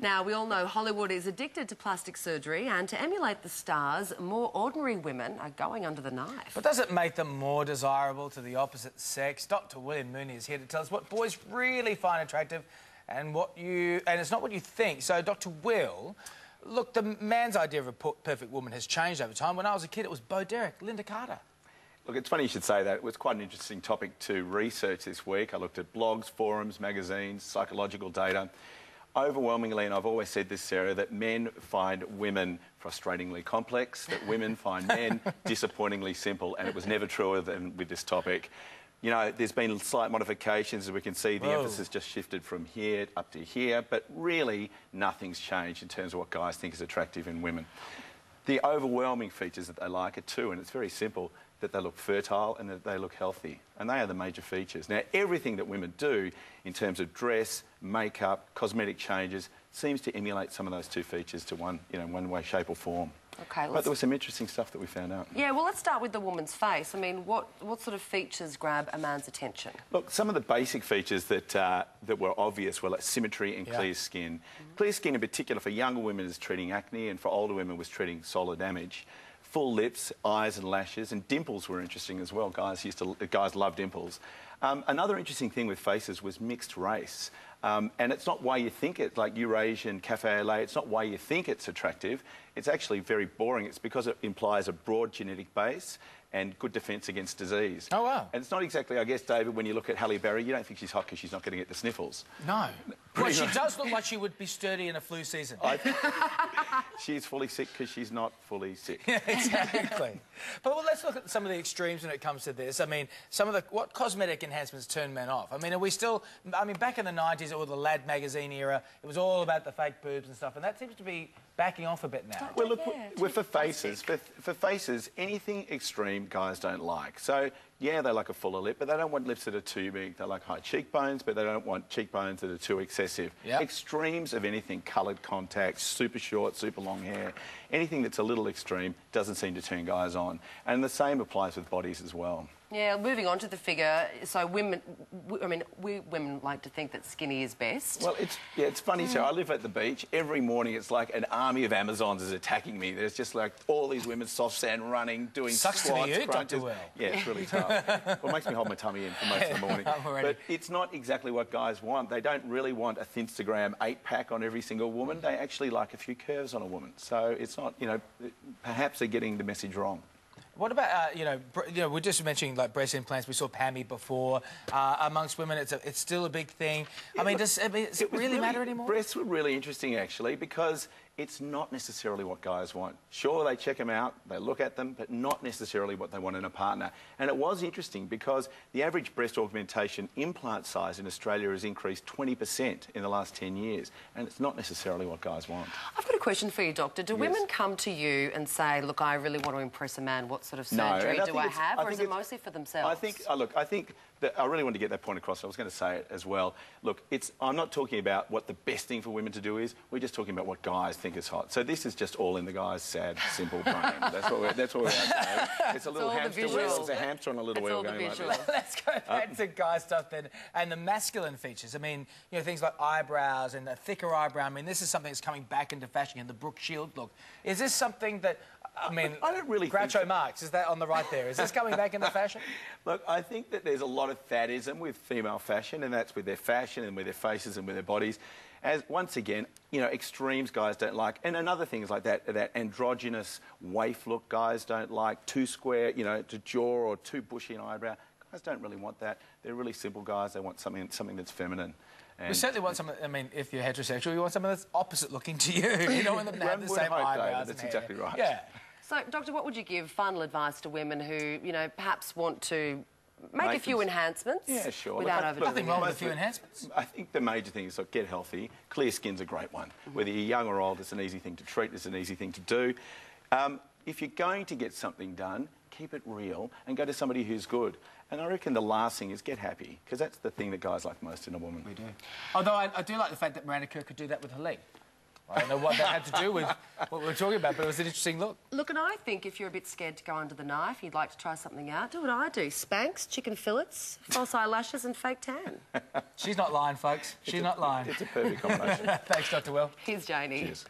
Now, we all know Hollywood is addicted to plastic surgery, and to emulate the stars, more ordinary women are going under the knife. But does it make them more desirable to the opposite sex? Dr. William Mooney is here to tell us what boys really find attractive and it's not what you think. So, Dr. Will, look, the man's idea of a perfect woman has changed over time. When I was a kid, it was Bo Derek, Linda Carter. Look, it's funny you should say that. It was quite an interesting topic to research this week. I looked at blogs, forums, magazines, psychological data. Overwhelmingly, and I've always said this, Sarah, that men find women frustratingly complex, that women find men disappointingly simple, and it was never truer than with this topic. You know, there's been slight modifications, as we can see. The emphasis just shifted from here up to here, but really nothing's changed in terms of what guys think is attractive in women. The overwhelming features that they like are two, and it's very simple, that they look fertile and that they look healthy. And they are the major features. Now, everything that women do in terms of dress, makeup, cosmetic changes, seems to emulate some of those two features to one way, shape or form. Okay, but there was some interesting stuff that we found out. Yeah, well, let's start with the woman's face. I mean, what sort of features grab a man's attention? Look, some of the basic features that were obvious were like symmetry and clear skin. Clear skin in particular for younger women is treating acne, and for older women was treating solar damage. Full lips, eyes and lashes, and dimples were interesting as well. Guys love dimples. Another interesting thing with faces was mixed race. And it's not why you think it, like Eurasian, Cafe au lait, it's not why you think it's attractive. It's actually very boring. It's because it implies a broad genetic base and good defence against disease. Oh, wow. And it's not exactly, I guess, David, when you look at Halle Berry, you don't think she's hot because she's not going to get the sniffles. No. Well, she does look like she would be sturdy in a flu season. She's fully sick because she's not fully sick. Yeah, exactly. But well, let's look at some of the extremes when it comes to this. I mean, what cosmetic enhancements turn men off? I mean, are we still... I mean, back in the 90s or the Lad magazine era, it was all about the fake boobs and stuff, and that seems to be backing off a bit now. Well, look, for faces, anything extreme guys don't like. So, yeah, they like a fuller lip, but they don't want lips that are too big. They like high cheekbones, but they don't want cheekbones that are too excessive. Yep. Extremes of anything, coloured contacts, super short, super long hair, anything that's a little extreme doesn't seem to turn guys on. And the same applies with bodies as well. Yeah, moving on to the figure, so women, we women like to think that skinny is best. Well, it's funny, so I live at the beach. Every morning it's like an army of Amazons is attacking me. There's just like all these women soft sand running, doing squats, to be you, Dr. Will. Yeah, it's really tough. Well, it makes me hold my tummy in for most of the morning. But it's not exactly what guys want. They don't really want a Thinstagram 8-pack on every single woman. They actually like a few curves on a woman. So it's not, perhaps they're getting the message wrong. What about, we're just mentioning like breast implants. We saw Pammy before. Amongst women, it's still a big thing. Yeah, does it really matter anymore? Breasts were really interesting, actually, because it's not necessarily what guys want. Sure, they check them out, they look at them, but not necessarily what they want in a partner. And it was interesting because the average breast augmentation implant size in Australia has increased 20% in the last 10 years. And it's not necessarily what guys want. I've got a question for you, Doctor. Do women come to you and say, look, I really want to impress a man, what sort of surgery do I have? Or is it mostly for themselves? I think that I really want to get that point across. I was going to say it as well. Look, I'm not talking about what the best thing for women to do is. We're just talking about what guys think is hot. So this is just all in the guy's sad, simple brain. That's what we're about to say. It's a little hamster wheel. It's a hamster on a little wheel going like this. Let's go back to guy stuff then, and the masculine features. I mean, things like eyebrows and a thicker eyebrow. I mean, this is something that's coming back into fashion, and the Brooke Shield look. Is this something that... I mean, I don't really Groucho Marx, is that on the right there? Is this coming back into fashion? Look, I think that there's a lot of faddism with female fashion, and that's with their fashion and with their faces and with their bodies. As, once again, extremes guys don't like. And another thing is like that androgynous waif look guys don't like, too square, to jaw or too bushy an eyebrow. Guys don't really want that. They're really simple guys. They want something that's feminine. We certainly want someone, if you're heterosexual, you want someone that's opposite looking to you. You don't want them to have the same eyebrows. That's exactly right. Yeah. So, Doctor, what would you give final advice to women who, perhaps want to make a few enhancements? Yeah, sure. Without overdoing nothing wrong with a few enhancements. I think the major thing is get healthy. Clear skin's a great one. Whether you're young or old, it's an easy thing to treat. It's an easy thing to do. If you're going to get something done, keep it real and go to somebody who's good. And I reckon the last thing is get happy, because that's the thing that guys like most in a woman. We do. Although I do like the fact that Miranda Kerr could do that with her leg. I don't know what that had to do with what we were talking about, but it was an interesting look. Look, and I think if you're a bit scared to go under the knife, you'd like to try something out, do what I do. Spanx, chicken fillets, false eyelashes and fake tan. She's not lying, folks. She's not lying. It's a perfect combination. Thanks, Dr. Will. Here's Janie. Cheers.